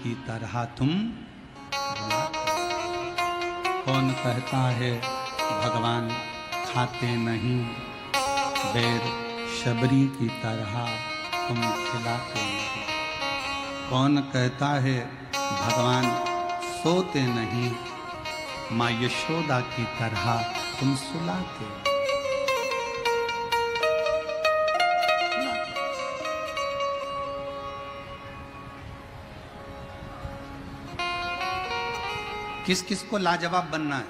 की तरह तुम कौन कहता है भगवान खाते नहीं, बेर शबरी की तरह तुम खिलाते नहीं। कौन कहता है भगवान सोते नहीं, माँ यशोदा की तरह तुम सुलाते। किस किस को लाजवाब बनना है?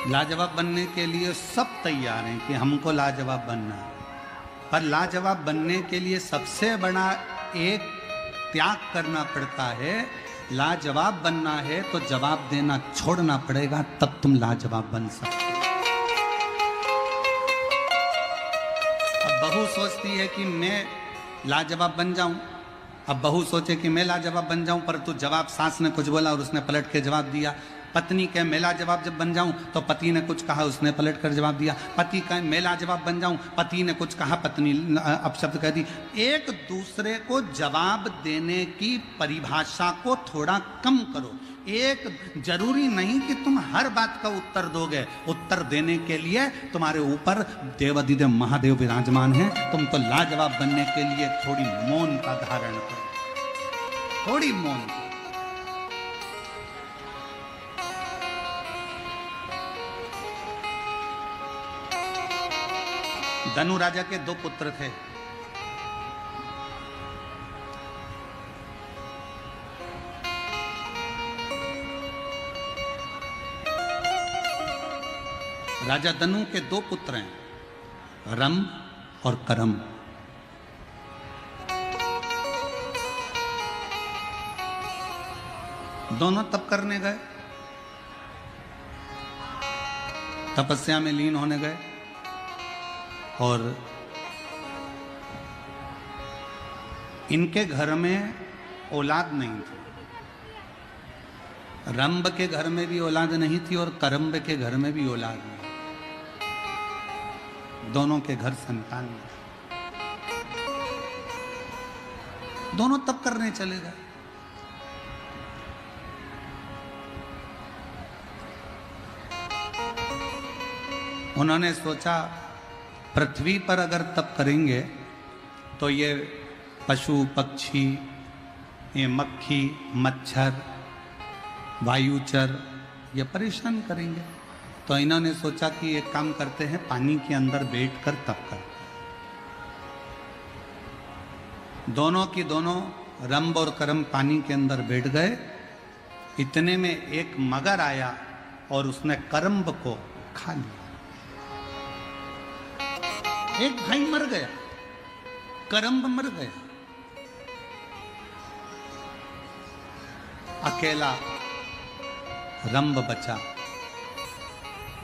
लाजवाब बनने के लिए सब तैयार हैं कि हमको लाजवाब बनना है, पर लाजवाब बनने के लिए सबसे बड़ा एक त्याग करना पड़ता है। लाजवाब बनना है तो जवाब देना छोड़ना पड़ेगा, तब तुम लाजवाब बन सकते हो। अब बहू सोचती है कि मैं लाजवाब बन जाऊं, अब बहू सोचे कि मैं लाजवाब बन जाऊं, पर तू जवाब सास ने कुछ बोला और उसने पलट के जवाब दिया। पत्नी कहे मैं लाजवाब जब बन जाऊं, तो पति ने कुछ कहा, उसने पलट कर जवाब दिया। पति कहे मैं लाजवाब बन जाऊं, पति ने कुछ कहा, पत्नी अपशब्द कह दी। एक दूसरे को जवाब देने की परिभाषा को थोड़ा कम करो। एक जरूरी नहीं कि तुम हर बात का उत्तर दोगे। उत्तर देने के लिए तुम्हारे ऊपर देवाधिदेव महादेव विराजमान हैं। तुम तो लाजवाब बनने के लिए थोड़ी मौन का धारण करो, थोड़ी मौन। धनु राजा के 2 पुत्र थे। राजा धनु के 2 पुत्र हैं, रंभ और करम। दोनों तप करने गए, तपस्या में लीन होने गए, और इनके घर में औलाद नहीं थी। रंभ के घर में भी औलाद नहीं थी और करम्ब के घर में भी औलाद नहीं। दोनों के घर संतान नहीं। दोनों तप करने चले गए। उन्होंने सोचा पृथ्वी पर अगर तप करेंगे तो ये पशु पक्षी, ये मक्खी मच्छर वायुचर ये परेशान करेंगे। तो इन्होंने सोचा कि एक काम करते हैं, पानी के अंदर बैठकर तप करते हैं। दोनों की दोनों रंभ और करम पानी के अंदर बैठ गए। इतने में एक मगर आया और उसने करम्ब को खा लिया। एक भाई मर गया, करम्ब मर गया, अकेला रंभ बचा।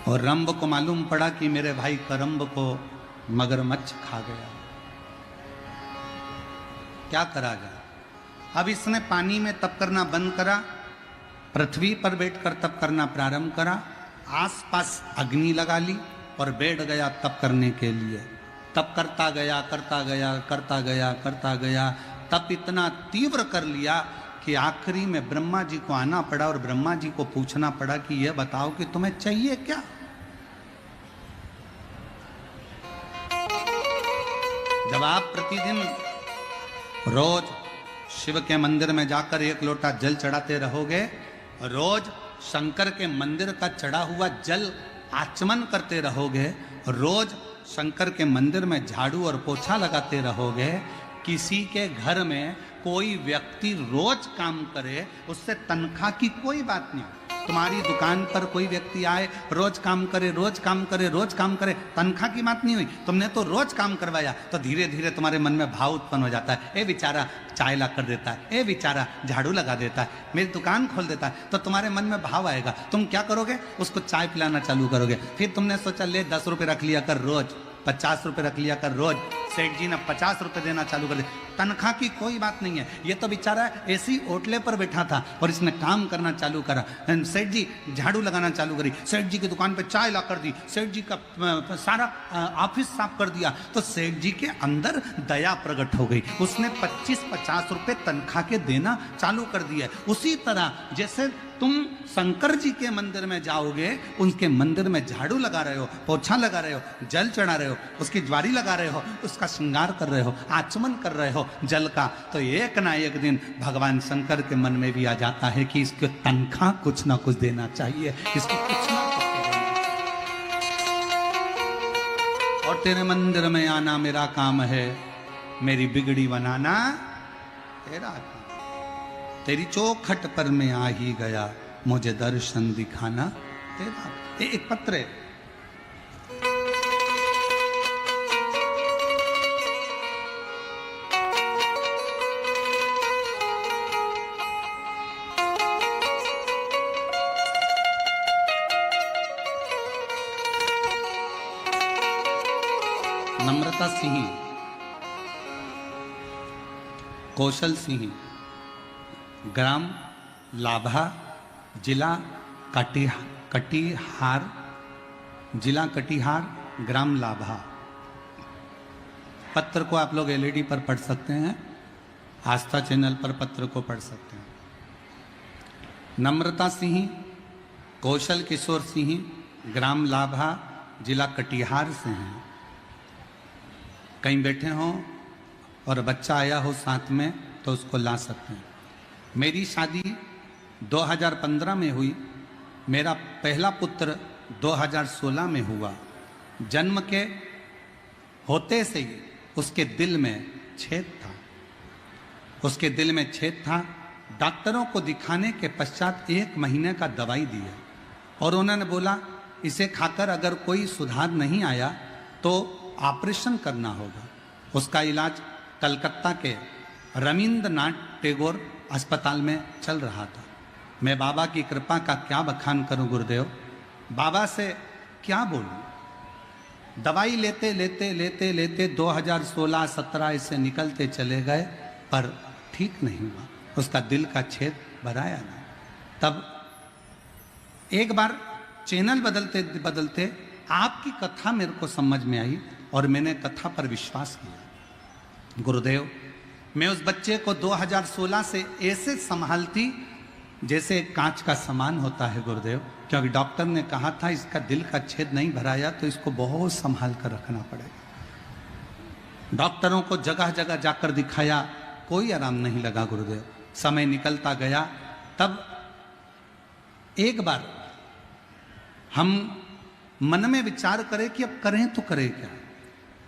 और रंभ को मालूम पड़ा कि मेरे भाई करम्ब को मगरमच्छ खा गया। क्या करा जाए? अब इसने पानी में तप करना बंद करा, पृथ्वी पर बैठकर तप करना प्रारंभ करा। आसपास अग्नि लगा ली और बैठ गया तप करने के लिए। तप करता गया करता गया करता गया करता गया। तप इतना तीव्र कर लिया कि आखिरी में ब्रह्मा जी को आना पड़ा और ब्रह्मा जी को पूछना पड़ा कि यह बताओ कि तुम्हें चाहिए क्या? जब आप प्रतिदिन रोज शिव के मंदिर में जाकर 1 लोटा जल चढ़ाते रहोगे, रोज शंकर के मंदिर का चढ़ा हुआ जल आचमन करते रहोगे, रोज शंकर के मंदिर में झाड़ू और पोछा लगाते रहोगे, किसी के घर में कोई व्यक्ति रोज काम करे, उससे तनख्वाह की कोई बात नहीं। तुम्हारी दुकान पर कोई व्यक्ति आए, रोज काम करे रोज काम करे रोज काम करे, तनख्वाह की बात नहीं हुई। तुमने तो रोज काम करवाया, तो धीरे धीरे तुम्हारे मन में भाव उत्पन्न हो जाता है। ए बेचारा चाय ला कर देता है, ए बेचारा झाड़ू लगा देता है, मेरी दुकान खोल देता है, तो तुम्हारे मन में भाव आएगा। तुम क्या करोगे? उसको चाय पिलाना चालू करोगे। फिर तुमने सोचा ले 10 रुपये रख लिया कर रोज, 50 रुपये रख लिया कर रोज, सेठ जी ने 50 रुपए देना चालू कर दिया। तनख्वाह की कोई बात नहीं है, ये तो बेचारा एसी ओटले पर बैठा था और इसने काम करना चालू करा। सेठ जी झाड़ू लगाना चालू करी, सेठ जी की दुकान पे चाय ला कर दी, सेठ जी का सारा ऑफिस साफ कर दिया। तो सेठ जी के अंदर दया प्रकट हो गई, उसने 25-50 रुपए तनख्वाह के देना चालू कर दिया। उसी तरह जैसे तुम शंकर जी के मंदिर में जाओगे, उनके मंदिर में झाड़ू लगा रहे हो, पोछा लगा रहे हो, जल चढ़ा रहे हो, उसकी ज्वारी लगा रहे हो, उसका श्रृंगार कर रहे हो, आचमन कर रहे हो जल का, तो एक ना एक दिन भगवान शंकर के मन में भी आ जाता है कि इसको तनख्वाह कुछ ना कुछ देना चाहिए, इसको कुछ ना कुछ देना चाहिए। और तेरे मंदिर में आना मेरा काम है, मेरी बिगड़ी बनाना तेरा काम, तेरी चौखट पर मैं आ ही गया, मुझे दर्शन दिखाना तेरा। एक पत्र है, नम्रता सिंह, कौशल सिंह, ग्राम लाभा, जिला कटिहार, जिला कटिहार, ग्राम लाभा। पत्र को आप लोग एलईडी पर पढ़ सकते हैं, आस्था चैनल पर पत्र को पढ़ सकते हैं। नम्रता सिंह, कौशल किशोर सिंह, ग्राम लाभा, जिला कटिहार से हैं। कहीं बैठे हों और बच्चा आया हो साथ में तो उसको ला सकते हैं। मेरी शादी 2015 में हुई, मेरा पहला पुत्र 2016 में हुआ। जन्म के होते से ही उसके दिल में छेद था, उसके दिल में छेद था। डॉक्टरों को दिखाने के पश्चात 1 महीने का दवाई दिया और उन्होंने बोला इसे खाकर अगर कोई सुधार नहीं आया तो ऑपरेशन करना होगा। उसका इलाज कलकत्ता के रविंद्रनाथ टैगोर अस्पताल में चल रहा था। मैं बाबा की कृपा का क्या बखान करूं गुरुदेव, बाबा से क्या बोलूं। दवाई लेते लेते लेते लेते 2016-17 ऐसे निकलते चले गए पर ठीक नहीं हुआ, उसका दिल का छेद भराया नहीं। तब एक बार चैनल बदलते बदलते आपकी कथा मेरे को समझ में आई और मैंने कथा पर विश्वास किया। गुरुदेव, मैं उस बच्चे को 2016 से ऐसे संभालती जैसे कांच का सामान होता है गुरुदेव, क्योंकि डॉक्टर ने कहा था इसका दिल का छेद नहीं भराया तो इसको बहुत संभाल कर रखना पड़ेगा। डॉक्टरों को जगह जगह जाकर दिखाया, कोई आराम नहीं लगा गुरुदेव। समय निकलता गया, तब एक बार हम मन में विचार करें कि अब करें तो करें क्या।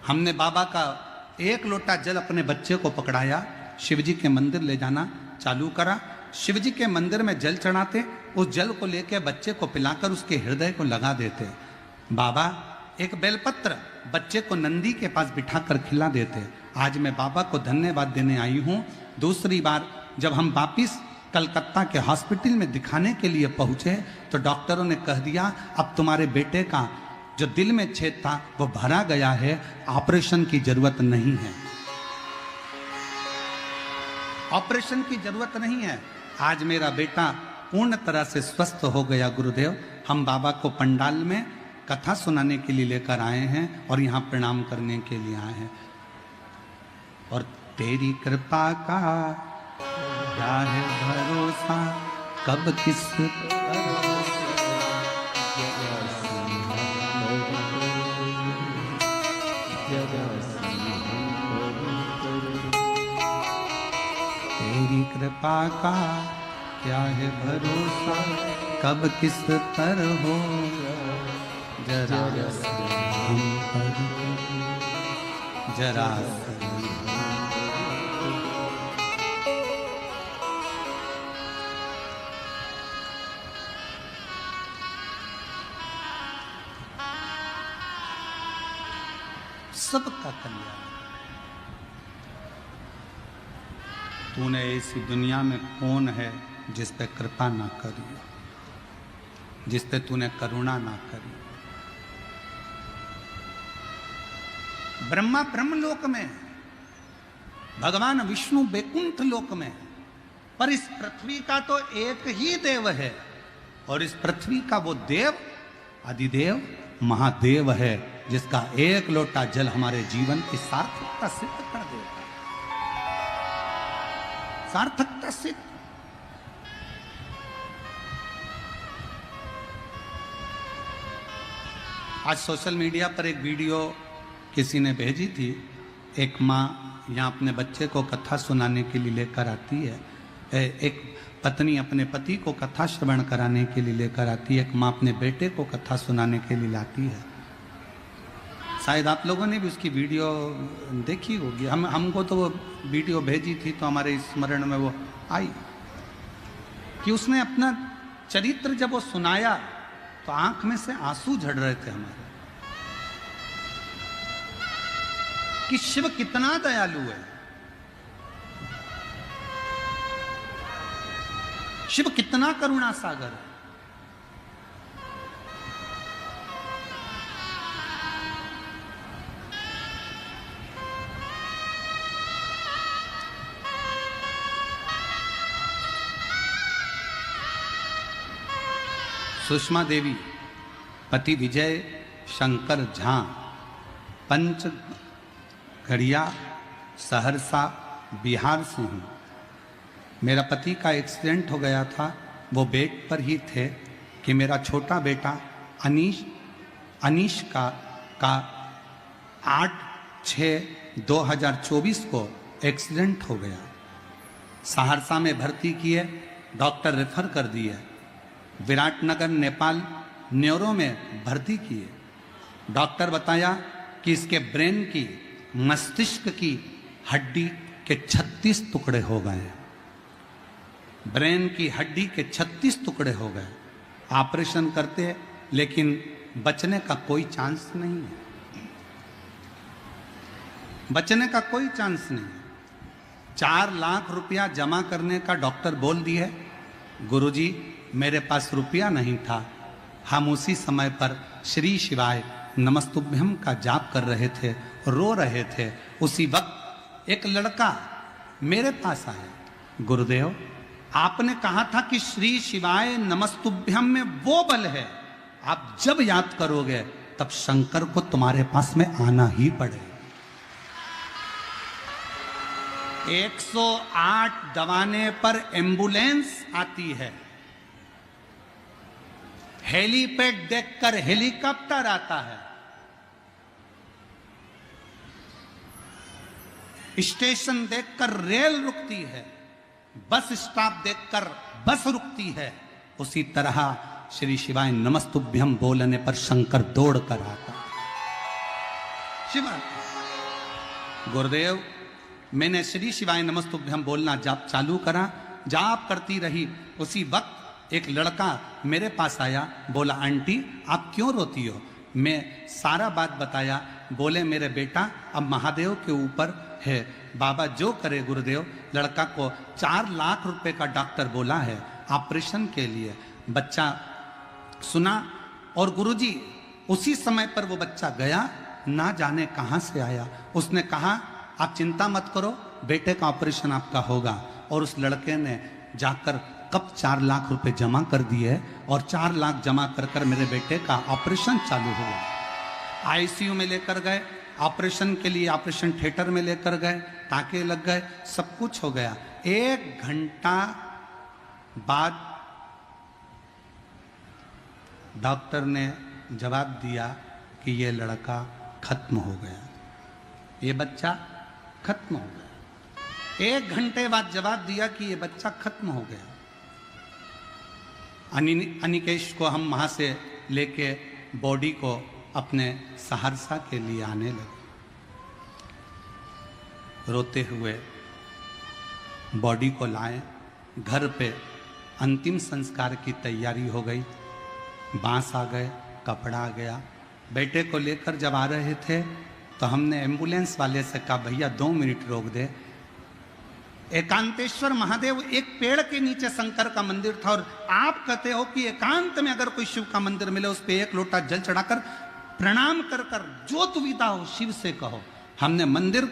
हमने बाबा का 1 लोटा जल अपने बच्चे को पकड़ाया, शिवजी के मंदिर ले जाना चालू करा। शिवजी के मंदिर में जल चढ़ाते, उस जल को लेकर बच्चे को पिलाकर उसके हृदय को लगा देते। बाबा एक बेलपत्र बच्चे को नंदी के पास बिठाकर खिला देते। आज मैं बाबा को धन्यवाद देने आई हूँ। दूसरी बार जब हम वापिस कलकत्ता के हॉस्पिटल में दिखाने के लिए पहुंचे तो डॉक्टरों ने कह दिया अब तुम्हारे बेटे का जो दिल में छेद था वो भरा गया है, ऑपरेशन की जरूरत नहीं है, ऑपरेशन की जरूरत नहीं है। आज मेरा बेटा पूर्ण तरह से स्वस्थ हो गया गुरुदेव। हम बाबा को पंडाल में कथा सुनाने के लिए लेकर आए हैं और यहाँ प्रणाम करने के लिए आए हैं। और तेरी कृपा का क्या है भरोसा, कब किस तेरी कृपा का क्या है भरोसा, कब किस तरह हो जरा हम पर जरा सबका कल्याण। तूने ऐसी दुनिया में कौन है जिस पे कृपा ना करी, जिस पे तूने करुणा ना करी। ब्रह्मा ब्रह्मलोक में, भगवान विष्णु बैकुंठ लोक में, पर इस पृथ्वी का तो एक ही देव है, और इस पृथ्वी का वो देव अधिदेव महादेव है, जिसका एक लोटा जल हमारे जीवन की सार्थकता सिद्ध कर देगा। सार्थकता सिद्ध। आज सोशल मीडिया पर एक वीडियो किसी ने भेजी थी। एक माँ यहाँ अपने बच्चे को कथा सुनाने के लिए लेकर आती है, एक पत्नी अपने पति को कथा श्रवण कराने के लिए लेकर आती है, एक माँ अपने बेटे को कथा सुनाने के लिए लाती है। शायद आप लोगों ने भी उसकी वीडियो देखी होगी। हमको तो वो वीडियो भेजी थी तो हमारे स्मरण में वो आई कि उसने अपना चरित्र जब वो सुनाया तो आंख में से आंसू झड़ रहे थे हमारे, कि शिव कितना दयालु है, शिव कितना करुणा सागर है। सुषमा देवी, पति विजय शंकर झा, पंच घड़िया, सहरसा, बिहार से हूँ। मेरा पति का एक्सीडेंट हो गया था, वो बेड पर ही थे कि मेरा छोटा बेटा अनीश का 8/6/2024 को एक्सीडेंट हो गया। सहरसा में भर्ती किए, डॉक्टर रेफर कर दिए, विराटनगर नेपाल न्यूरो में भर्ती किए। डॉक्टर बताया कि इसके ब्रेन की, मस्तिष्क की हड्डी के 36 टुकड़े हो गए। ब्रेन की हड्डी के 36 टुकड़े हो गए। ऑपरेशन करते लेकिन बचने का कोई चांस नहीं है, बचने का कोई चांस नहीं। 4 लाख रुपया जमा करने का डॉक्टर बोल दिए। गुरुजी मेरे पास रुपया नहीं था। हम उसी समय पर श्री शिवाय नमस्तुभ्यम का जाप कर रहे थे, रो रहे थे। उसी वक्त एक लड़का मेरे पास आया, गुरुदेव आपने कहा था कि श्री शिवाय नमस्तुभ्यम में वो बल है, आप जब याद करोगे तब शंकर को तुम्हारे पास में आना ही पड़ेगा। 108 दबाने पर एम्बुलेंस आती है, हेलीपैड देखकर हेलीकॉप्टर आता है, स्टेशन देखकर रेल रुकती है, बस स्टॉप देखकर बस रुकती है। उसी तरह श्री शिवाय नमस्तुभ्यम बोलने पर शंकर दौड़ कर आता। शिवा गुरुदेव, मैंने श्री शिवाय नमस्तुभ्यम बोलना जाप चालू करा, जाप करती रही। उसी वक्त एक लड़का मेरे पास आया, बोला आंटी आप क्यों रोती हो? मैं सारा बात बताया। बोले मेरे बेटा अब महादेव के ऊपर है, बाबा जो करे गुरुदेव। लड़का को 4 लाख रुपए का डॉक्टर बोला है ऑपरेशन के लिए। बच्चा सुना और गुरुजी उसी समय पर वो बच्चा गया, ना जाने कहां से आया। उसने कहा आप चिंता मत करो, बेटे का ऑपरेशन आपका होगा। और उस लड़के ने जाकर कब 4 लाख रुपए जमा कर दिए और 4 लाख जमा कर कर मेरे बेटे का ऑपरेशन चालू हुआ। आईसीयू में लेकर गए, ऑपरेशन के लिए ऑपरेशन थिएटर में लेकर गए, टाँके लग गए, सब कुछ हो गया। 1 घंटा बाद डॉक्टर ने जवाब दिया कि ये लड़का खत्म हो गया, ये बच्चा खत्म हो गया। 1 घंटे बाद जवाब दिया कि ये बच्चा खत्म हो गया। अनिकेश को हम वहाँ से लेके बॉडी को अपने सहरसा के लिए आने लगे। रोते हुए बॉडी को लाए, घर पे अंतिम संस्कार की तैयारी हो गई। बांस आ गए, कपड़ा आ गया। बेटे को लेकर जब आ रहे थे तो हमने एम्बुलेंस वाले से कहा भैया 2 मिनट रोक दे। एकांतेश्वर महादेव एक पेड़ के नीचे शंकर का मंदिर था, और आप कहते हो कि एकांत में अगर कोई शिव का मंदिर मिले उस पे 1 लोटा जल चढ़ाकर प्रणाम कर कर जो दुविधा हो शिव से कहो। हमने मंदिर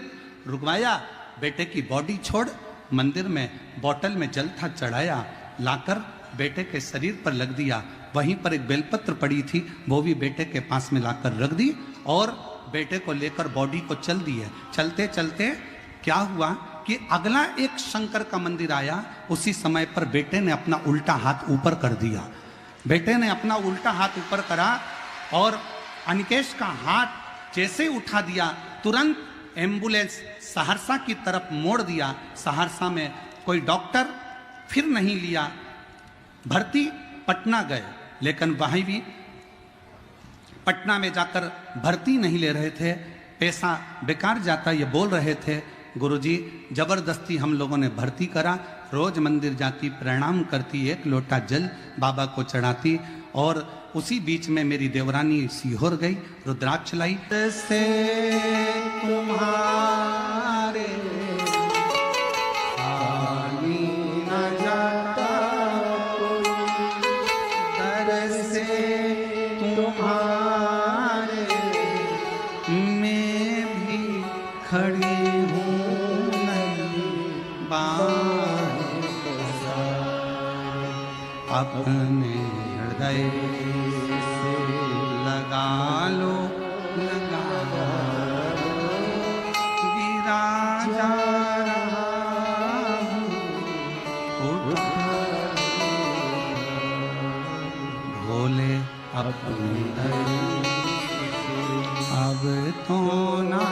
रुकवाया, बेटे की बॉडी छोड़ मंदिर में बोतल में जल था चढ़ाया, लाकर बेटे के शरीर पर लग दिया। वहीं पर एक बेलपत्र पड़ी थी, वो भी बेटे के पास में लाकर रख दी और बेटे को लेकर बॉडी को चल दी है। चलते चलते क्या हुआ कि अगला एक शंकर का मंदिर आया। उसी समय पर बेटे ने अपना उल्टा हाथ ऊपर कर दिया। बेटे ने अपना उल्टा हाथ ऊपर करा और अनिकेश का हाथ जैसे उठा दिया, तुरंत एम्बुलेंस सहरसा की तरफ मोड़ दिया। सहरसा में कोई डॉक्टर फिर नहीं लिया, भर्ती पटना गए, लेकिन वहीं भी पटना में जाकर भर्ती नहीं ले रहे थे, पैसा बेकार जाता ये बोल रहे थे। गुरुजी जबरदस्ती हम लोगों ने भर्ती करा। रोज मंदिर जाती, प्रणाम करती, एक लोटा जल बाबा को चढ़ाती और उसी बीच में मेरी देवरानी सीहोर गई, रुद्राक्ष लाई। से तुम्हारे आनी न जाता दर से तुम्हारे मैं भी खड़ी हूँ अपने हृदय से लगा लो, लगा लो, गिरा जा रहा भोले अपने अब तो ना